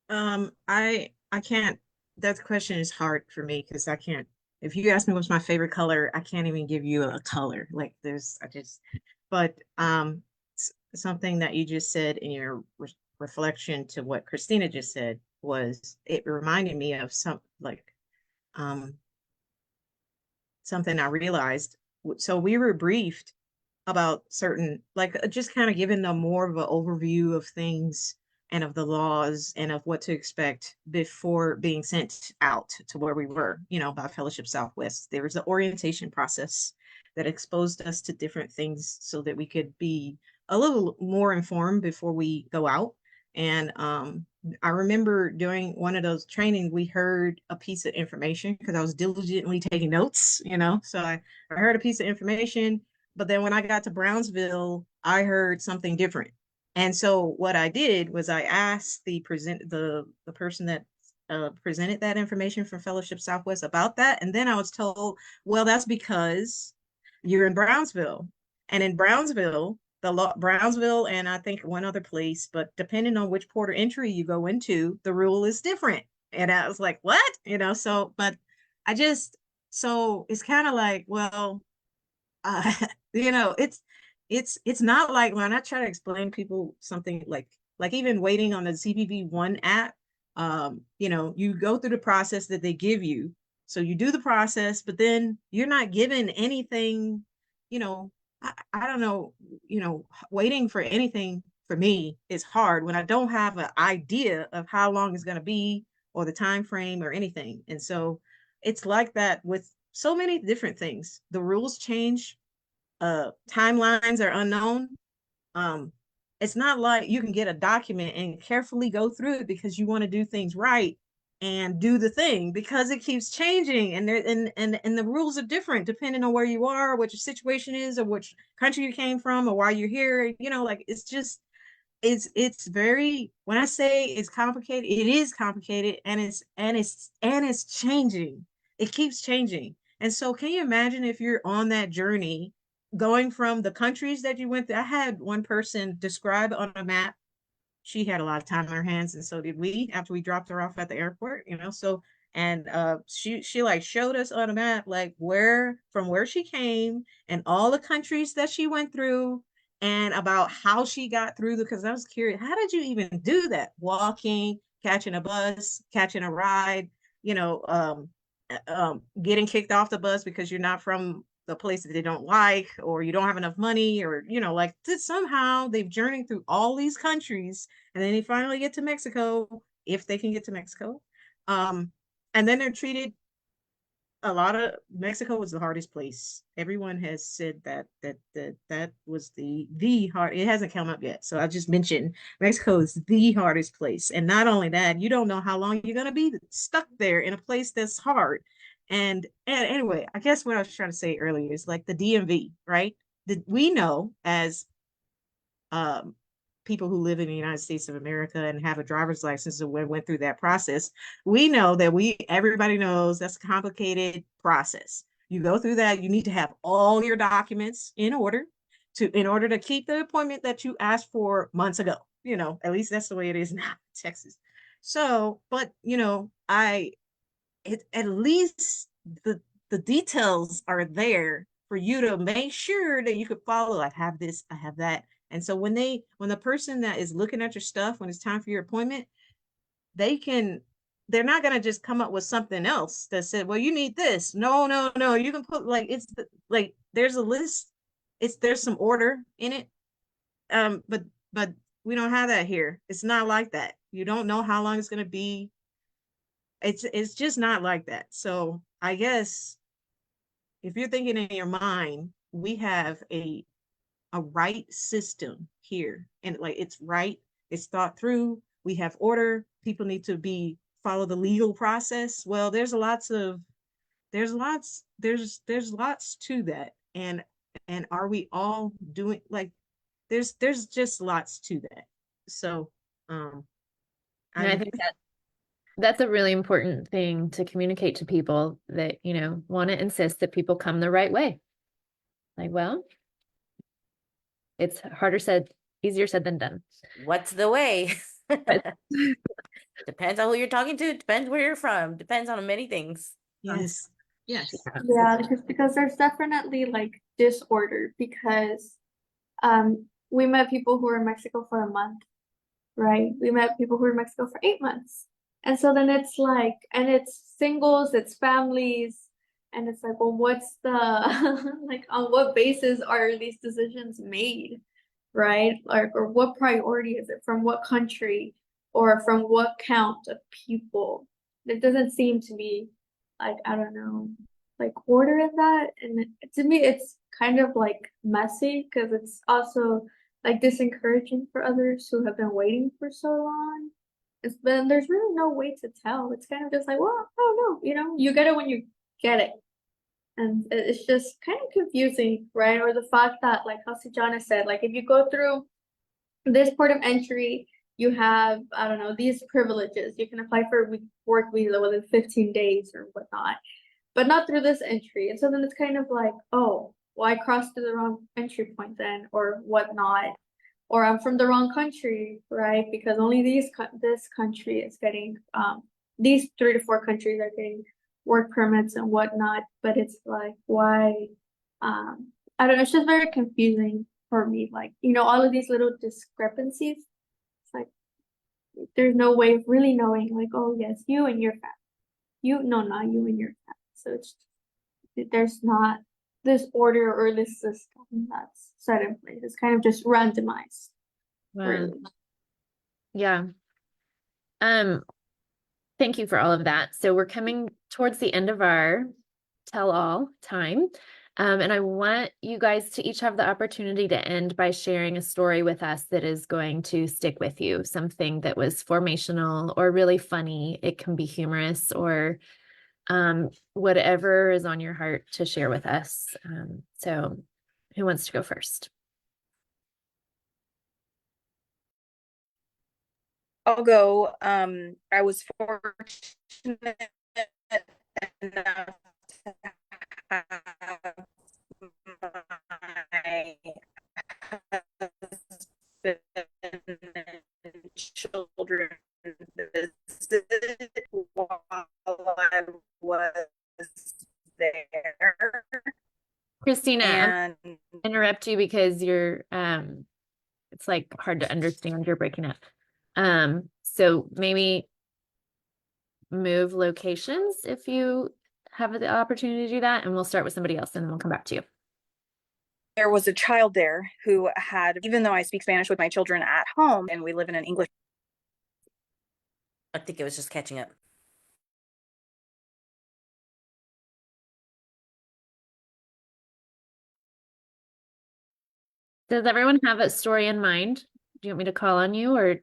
I can't, that question is hard for me because I can't, if you ask me what's my favorite color, I can't even give you a color. Like there's, but something that you just said in your reflection to what Christina just said was, it reminded me of um, something I realized. So we were briefed about certain, like just kind of giving them more of an overview of things and of the laws and of what to expect before being sent out to where we were, by Fellowship Southwest. There was an orientation process that exposed us to different things so that we could be a little more informed before we go out. And I remember during one of those trainings, we heard a piece of information because I was diligently taking notes, So I heard a piece of information, but then when I got to Brownsville, I heard something different. And so what I did was I asked the person that presented that information from Fellowship Southwest about that, and then I was told, well, that's because you're in Brownsville, and in Brownsville, Brownsville and I think one other place, but depending on which port of entry you go into, the rule is different. And I was like, what? So but I just so it's kind of like, well, uh, you know, it's not like when I try to explain people something like even waiting on the CBP1 app, you go through the process that they give you. So you do the process, but then you're not given anything, you know, I don't know, waiting for anything for me is hard when I don't have an idea of how long it's going to be or the time frame or anything. And so it's like that with so many different things. The rules change, timelines are unknown. Um, it's not like you can get a document and carefully go through it because you want to do things right and do the thing, because it keeps changing, and there and the rules are different depending on where you are, what your situation is, or which country you came from, or why you're here. Like, it's just, it's very, when I say it's complicated, it is complicated, and it's changing. It keeps changing. And so can you imagine if you're on that journey, going from the countries that you went through? I had one person describe on a map, she had a lot of time on her hands, and so did we, after we dropped her off at the airport. So, and she like showed us on a map, like, where she came and all the countries that she went through, and about how she got through because I was curious, how did you even do that? Walking, catching a bus, catching a ride, you know um getting kicked off the bus because you're not from the place that they don't like, or you don't have enough money, or like, somehow they've journeyed through all these countries, and then they finally get to Mexico, if they can get to Mexico. And then they're treated, a lot of Mexico was the hardest place. Everyone has said that was the hard. It hasn't come up yet, so I just mentioned Mexico is the hardest place. And not only that, you don't know how long you're gonna be stuck there in a place that's hard. And anyway, I guess what I was trying to say earlier is, like, the DMV, right? We know, as um, people who live in the United States of America and have a driver's license and went through that process, we know that everybody knows that's a complicated process. You go through that, you need to have all your documents in order to keep the appointment that you asked for months ago. At least that's the way it is now in Texas. So, but at least the details are there for you to make sure that you could follow. I have this, I have that. And so when the person that is looking at your stuff, when it's time for your appointment, they're not going to just come up with something else that said, well, you need this. No, no, no. You can put, like, like, there's a list. There's some order in it. But we don't have that here. It's not like that. You don't know how long it's going to be. It's just not like that. So I guess if you're thinking in your mind, we have a right system here, and, like, it's right, it's thought through, we have order, people need to be follow the legal process. Well, there's lots to that. And are we all doing, like, there's just lots to that. So And I I'm think that's a really important thing to communicate to people, that, want to insist that people come the right way. Like, well, it's easier said than done. What's the way? But Depends on who you're talking to, depends where you're from, depends on many things. yes, yes, Yeah, because there's definitely like disorder because we met people who were in Mexico for a month, right? We met people who were in Mexico for 8 months. And so then it's like, and it's singles, it's families, and it's like, well, what's the like, on what basis are these decisions made, right? Like, or what priority is it, from what country or from what count of people? It doesn't seem to be like, I don't know, like order in that. And to me, it's kind of like messy because it's also like disencouraging for others who have been waiting for so long. There's really no way to tell. It's kind of just like, well, I don't know, you get it when you get it. And it's just kind of confusing, right? Or the fact that, like how Sujana said, like if you go through this port of entry, you have, I don't know, these privileges. You can apply for a work visa within 15 days or whatnot, but not through this entry. And so then it's kind of like, oh, well, I crossed through the wrong entry point then, or whatnot. Or I'm from the wrong country, right? Because only this country is getting, these 3 to 4 countries are getting work permits and whatnot. But it's like, why? I don't know. It's just very confusing for me. Like, all of these little discrepancies. It's like there's no way of really knowing. Like, oh yes, you and your family. No, not you and your family. So there's not this order or this system that's set in place. It's kind of just randomized. wow. Really. Yeah. Thank you for all of that. So we're coming towards the end of our tell-all time. And I want you guys to each have the opportunity to end by sharing a story with us that is going to stick with you, something that was formational or really funny. It can be humorous or whatever is on your heart to share with us. So who wants to go first? I'll go. I was fortunate enough to have my husband and children visit while I was there. Christina, I'm And gonna interrupt you because you're it's like hard to understand. You're breaking up. So maybe move locations if you have the opportunity to do that, and we'll start with somebody else and then we'll come back to you. there was a child there who had, even though I speak Spanish with my children at home and we live in an English. I think it was just catching up. Does everyone have a story in mind? Do you want me to call on you or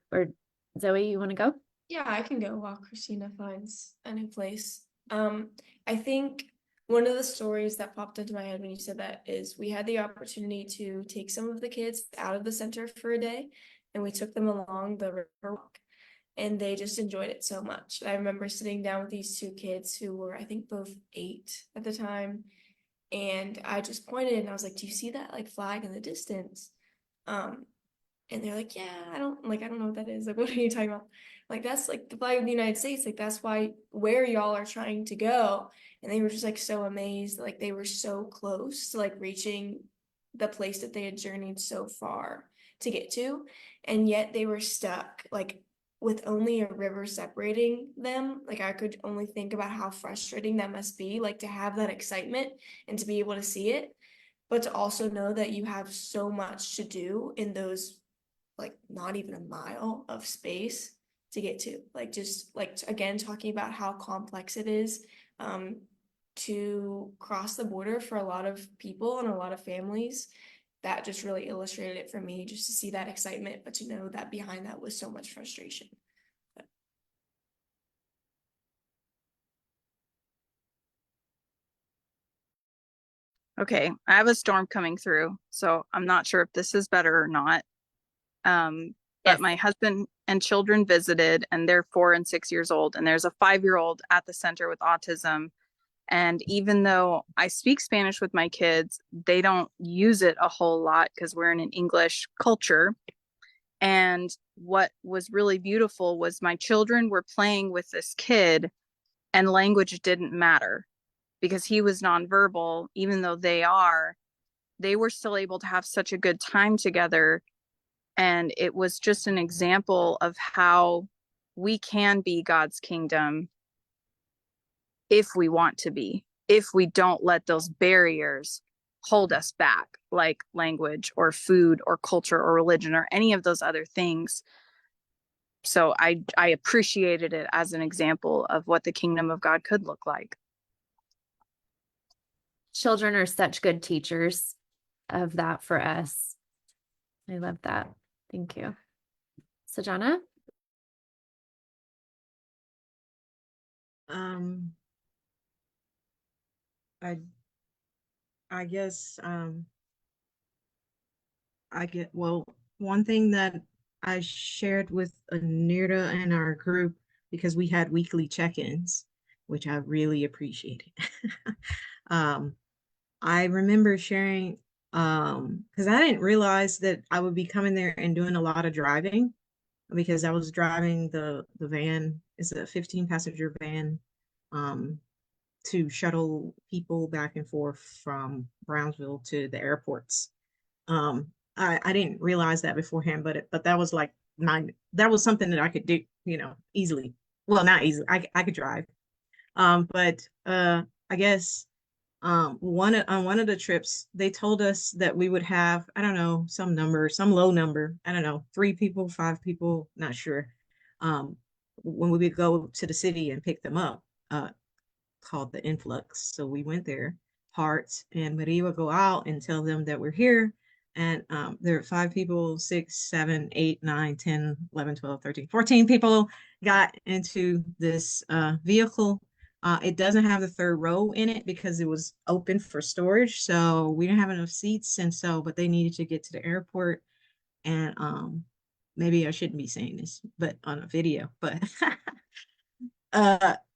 Zoe, you want to go? Yeah, I can go while Christina finds a new place. I think one of the stories that popped into my head when you said that is we had the opportunity to take some of the kids out of the center for a day, and we took them along the river walk, and they just enjoyed it so much. I remember sitting down with these two kids who were, I think, both 8 at the time, and I just pointed and I was like, "Do you see that like flag in the distance?" Um, and they're like, yeah, I don't know what that is. Like, what are you talking about? Like, that's like the flag of the United States. Like, that's why where y'all are trying to go. And they were just like so amazed. Like, they were so close to like reaching the place that they had journeyed so far to get to. And yet they were stuck, like, with only a river separating them. Like, I could only think about how frustrating that must be, like, to have that excitement and to be able to see it, but to also know that you have so much to do in those like not even a mile of space to get to. Like just like again talking about how complex it is to cross the border for a lot of people and a lot of families. That just really illustrated it for me, just to see that excitement, but to know that behind that was so much frustration. Okay, I have a storm coming through, so I'm not sure if this is better or not. But Yes. my husband and children visited, and they're 4 and 6 years old, and there's a 5-year-old at the center with autism. And even though I speak Spanish with my kids, they don't use it a whole lot because we're in an English culture. And what was really beautiful was my children were playing with this kid, and language didn't matter because he was nonverbal, even though they were still able to have such a good time together. And it was just an example of how we can be God's kingdom if we want to be, if we don't let those barriers hold us back, like language or food or culture or religion or any of those other things. So I appreciated it as an example of what the kingdom of God could look like. Children are such good teachers of that for us. I love that. Thank you. Sajana? Um, I I guess I get well, one thing that I shared with Anirta and our group because we had weekly check-ins, which I really appreciated. um, I remember sharing because I didn't realize that I would be coming there and doing a lot of driving because I was driving the van. It's a 15 passenger van um to shuttle people back and forth from Brownsville to the airports. I didn't realize that beforehand, but that was like that was something that I could do, easily. Well, not easily. I could drive. But I guess on one of the trips they told us that we would have, I don't know, some number, some low number, I don't know, 3 people, 5 people, not sure. When we would go to the city and pick them up. called the Influx. So we went there, parked, and Maria would go out and tell them that we're here. And there are 5 people, 6, 7, 8, 9, 10, 11, 12, 13, 14 people got into this vehicle. It doesn't have the third row in it because it was open for storage. So we didn't have enough seats. And so, but they needed to get to the airport. And maybe I shouldn't be saying this, but on a video, but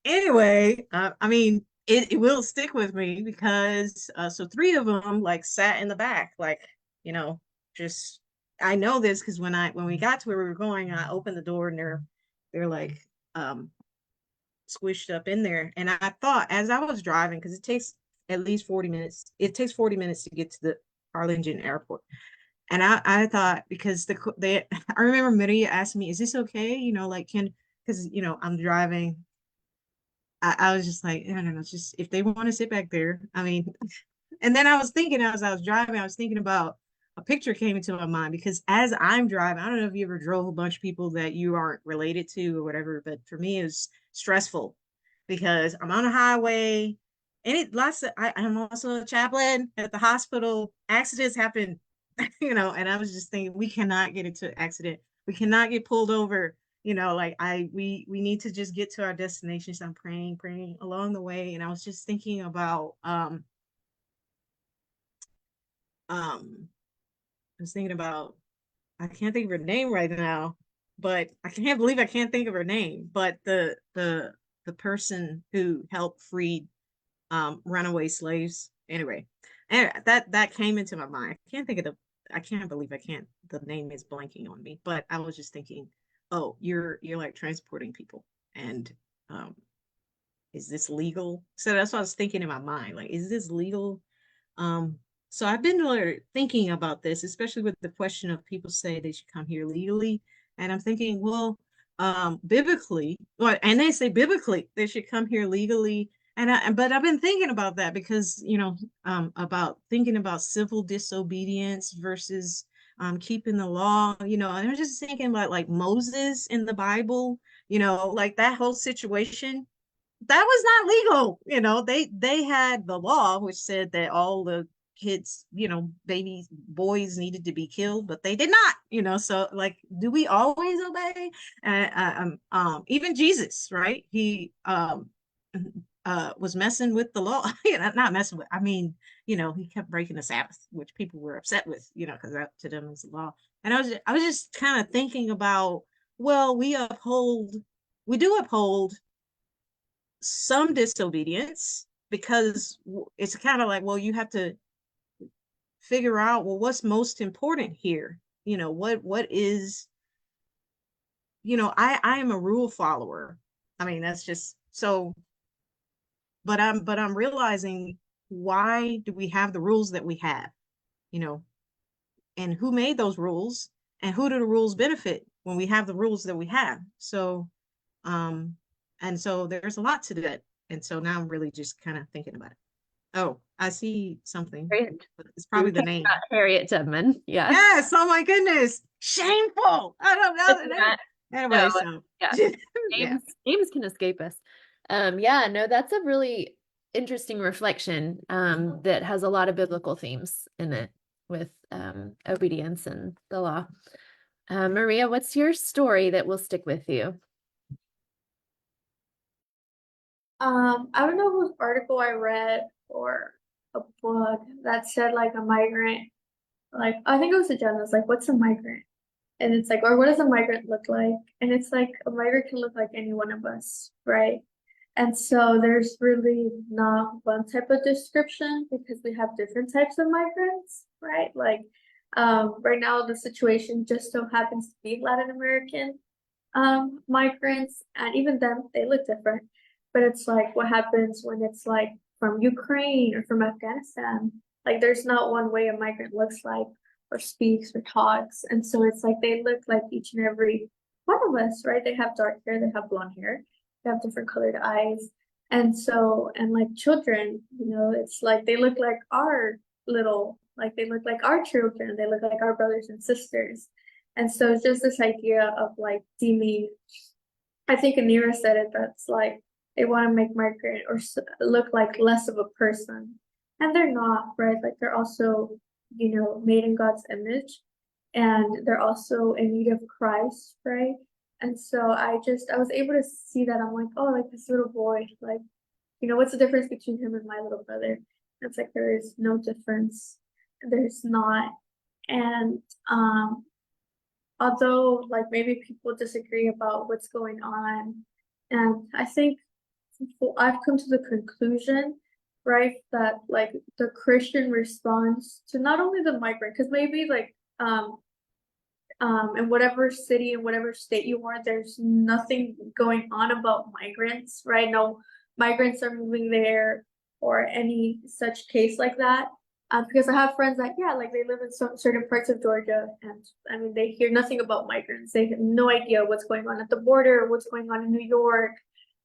anyway, I mean, it will stick with me because so 3 of them like sat in the back, like, you know, just I know this because when we got to where we were going, I opened the door and they're like squished up in there. And I thought as I was driving, because it takes at least 40 minutes, it takes 40 minutes to get to the Arlington airport. And I thought because I remember Maria asked me, is this okay? You know, like because I'm driving. I was just like, I don't know, just if they want to sit back there. I mean, and then I was thinking as I was driving, I was thinking about a picture came into my mind because as I'm driving, I don't know if you ever drove a bunch of people that you aren't related to or whatever, but for me, it was stressful because I'm on a highway and I'm also a chaplain at the hospital. Accidents happen, and I was just thinking we cannot get into an accident. We cannot get pulled over, like we need to just get to our destination. So I'm praying along the way. And I was just thinking about I was thinking about I can't think of her name right now, but I can't believe I can't think of her name. But the person who helped free runaway slaves. Anyway, and that came into my mind. I can't believe I can't the name is blanking on me. But I was just thinking, oh, you're like transporting people. And is this legal? So that's what I was thinking in my mind. Like, is this legal? Um, so I've been thinking about this, especially with the question of people say they should come here legally. And I'm thinking, well, biblically, and they say biblically they should come here legally. But I've been thinking about that because, about thinking about civil disobedience versus keeping the law, and I'm just thinking about like Moses in the Bible, like that whole situation that was not legal. They had the law which said that all the kids, babies, boys needed to be killed, but they did not. So like, do we always obey? Even Jesus, right? He was messing with the law. Not messing with. I mean, he kept breaking the Sabbath, which people were upset with, because that to them is the law. And I was just kind of thinking about, well, we do uphold some disobedience because it's kind of like, well, you have to figure out, well, what's most important here. What is, I am a rule follower. I mean, that's just so, but I'm realizing, why do we have the rules that we have, you know and who made those rules, and who do the rules benefit when we have the rules that we have? So um and so there's a lot to that. And so now I'm really just kind of thinking about it. Oh, I see something. Great. It's You were probably the talking name. about Harriet Tubman. Yeah. Yes. Oh my goodness. Shameful. I don't know It's the name. not, Anyway, no, so yeah. yeah. Names can escape us. Yeah, no, that's a really interesting reflection that has a lot of biblical themes in it with obedience and the law. Maria, what's your story that will stick with you? I don't know whose article I read or a book that said like a migrant, like I think it was a journalist, like what's a migrant? And it's like, or what does a migrant look like? And it's like a migrant can look like any one of us, right? And so there's really not one type of description because we have different types of migrants, right? Like right now the situation just so happens to be Latin American migrants, and even them, they look different. But it's like what happens when it's like from Ukraine or from Afghanistan. Like there's not one way a migrant looks like or speaks or talks. And so it's like they look like each and every one of us, right? They have dark hair, they have blonde hair, they have different colored eyes. And so, and like children, it's like they look like like they look like our children, they look like our brothers and sisters. And so it's just this idea of like deeming, I think Anira said it, that's like they want to make migrant or look like less of a person, and they're not, right? Like they're also, made in God's image, and they're also in need of Christ, right? And so I was able to see that. I'm like, oh, like this little boy, like, what's the difference between him and my little brother? It's like there is no difference. There's not. And although like maybe people disagree about what's going on, and I think I've come to the conclusion, right, that like the Christian response to not only the migrant, because maybe like in whatever city and whatever state you are, there's nothing going on about migrants, right? No migrants are moving there or any such case like that. Because I have friends that, yeah, like they live in certain parts of Georgia, and I mean, they hear nothing about migrants. They have no idea what's going on at the border, what's going on in New York,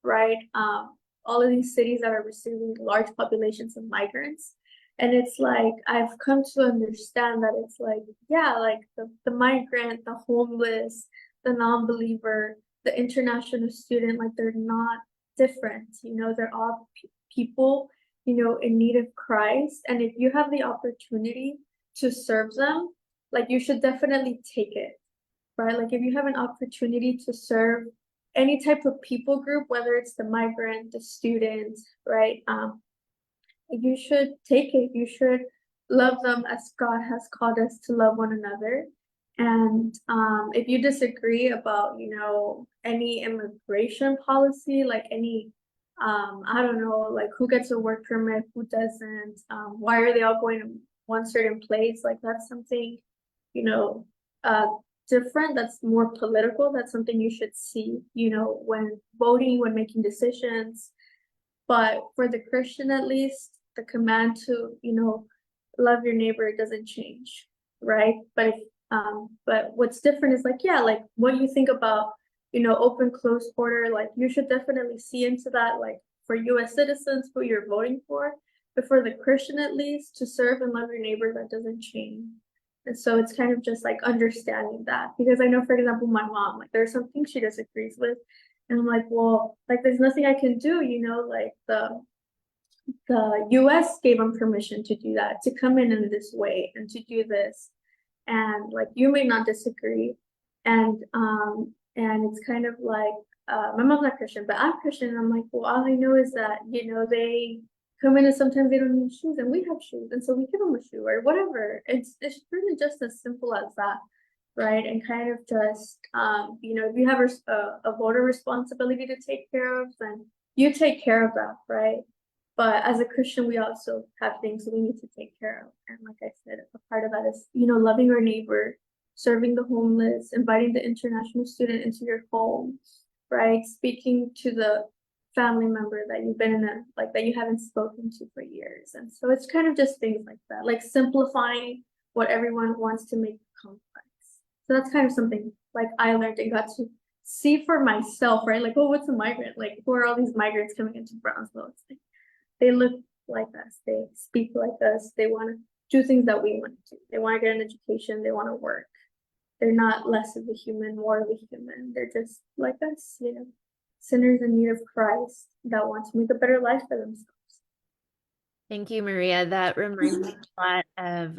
right? All of these cities that are receiving large populations of migrants. And it's like I've come to understand that it's like, yeah, like the migrant, the homeless, the non-believer, the international student, like they're not different, they're all people, in need of Christ. And if you have the opportunity to serve them, like you should definitely take it, right? Like if you have an opportunity to serve any type of people group, whether it's the migrant, the student, right? You should take it. You should love them as God has called us to love one another. And if you disagree about, any immigration policy, like any, I don't know, like who gets a work permit, who doesn't, why are they all going to one certain place? Like that's something, you know, uh, different. That's more political. That's something you should see, when voting, when making decisions. But for the Christian, at least, the command to, love your neighbor doesn't change, right? But what's different is like, yeah, like what you think about, open close border, like you should definitely see into that, like for US citizens who you're voting for, but for the Christian at least, to serve and love your neighbor, that doesn't change. And so it's kind of just like understanding that, because I know, for example, my mom, like there's some things she disagrees with. And I'm like, well, like there's nothing I can do, like the US gave them permission to do that, to come in this way and to do this. And like you may not disagree. And it's kind of like my mom's not Christian, but I'm Christian. And I'm like, well, all I know is that, they come in and sometimes they don't need shoes and we have shoes. And so we give them a shoe or whatever. It's really just as simple as that. Right. And kind of just, if you have a voter responsibility to take care of, then you take care of that. Right. But as a Christian, we also have things we need to take care of. And like I said, a part of that is, loving our neighbor, serving the homeless, inviting the international student into your home, right? Speaking to the family member that you've been that you haven't spoken to for years. And so it's kind of just things like that, like simplifying what everyone wants to make complex. So that's kind of something like I learned and got to see for myself, right? Like, oh, what's a migrant? Like, who are all these migrants coming into Brownsville? It's like, they look like us, they speak like us, they want to do things that we want to do. They want to get an education, they want to work. They're not less of a human, more of a human. They're just like us, sinners in need of Christ that want to make a better life for themselves. Thank you, Maria. That reminds me a lot of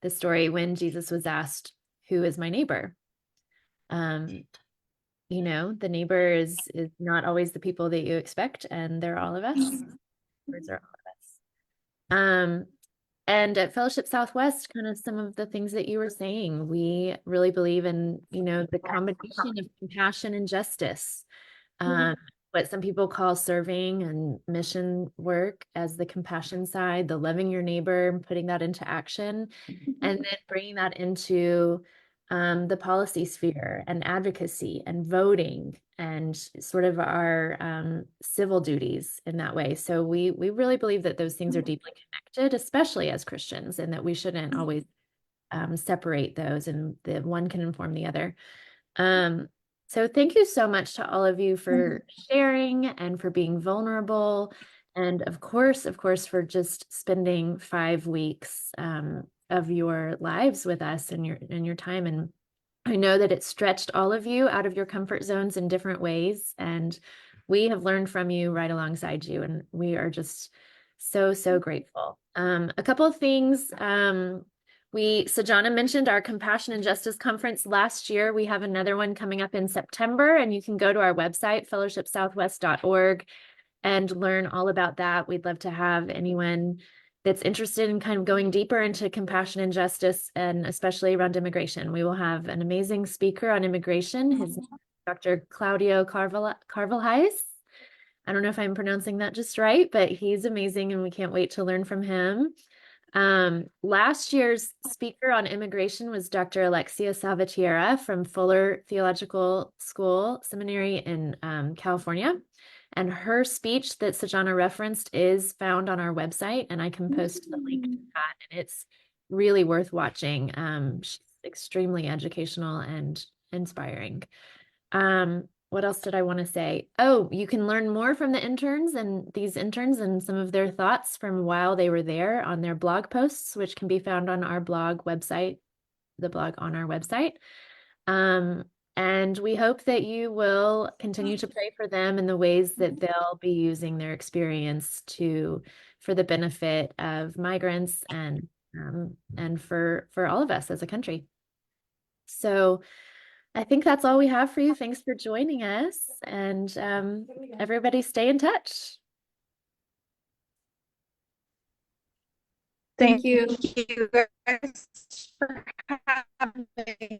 the story when Jesus was asked, "Who is my neighbor?" The neighbor is not always the people that you expect, and they're all of us. Neighbors are all of us. And at Fellowship Southwest, kind of some of the things that you were saying, we really believe in, the combination of compassion and justice. What some people call serving and mission work as the compassion side, the loving your neighbor and putting that into action, and then bringing that into the policy sphere and advocacy and voting and sort of our civil duties in that way. So we really believe that those things are deeply connected, especially as Christians, and that we shouldn't always separate those, and the one can inform the other. So thank you so much to all of you for sharing and for being vulnerable. And of course, for just spending 5 weeks of your lives with us and your time. And I know that it stretched all of you out of your comfort zones in different ways. And we have learned from you right alongside you, and we are just so, so grateful. A couple of things. Sajana mentioned our Compassion and Justice Conference last year. We have another one coming up in September, and you can go to our website, fellowshipsouthwest.org, and learn all about that. We'd love to have anyone that's interested in kind of going deeper into compassion and justice, and especially around immigration. We will have an amazing speaker on immigration. His name is Dr. Claudio Carvalhais. I don't know if I'm pronouncing that just right, but he's amazing and we can't wait to learn from him. Last year's speaker on immigration was Dr. Alexia Salvatierra from Fuller Theological School Seminary in California. And her speech that Sajana referenced is found on our website, and I can post the link to that. And it's really worth watching. She's extremely educational and inspiring. What else did I want to say? Oh, you can learn more from the interns and these interns and some of their thoughts from while they were there on their blog posts, which can be found on our blog website, the blog on our website. And we hope that you will continue to pray for them in the ways that they'll be using their experience for the benefit of migrants and for all of us as a country. So I think that's all we have for you. Thanks for joining us, and everybody stay in touch. Thank you. you guys for having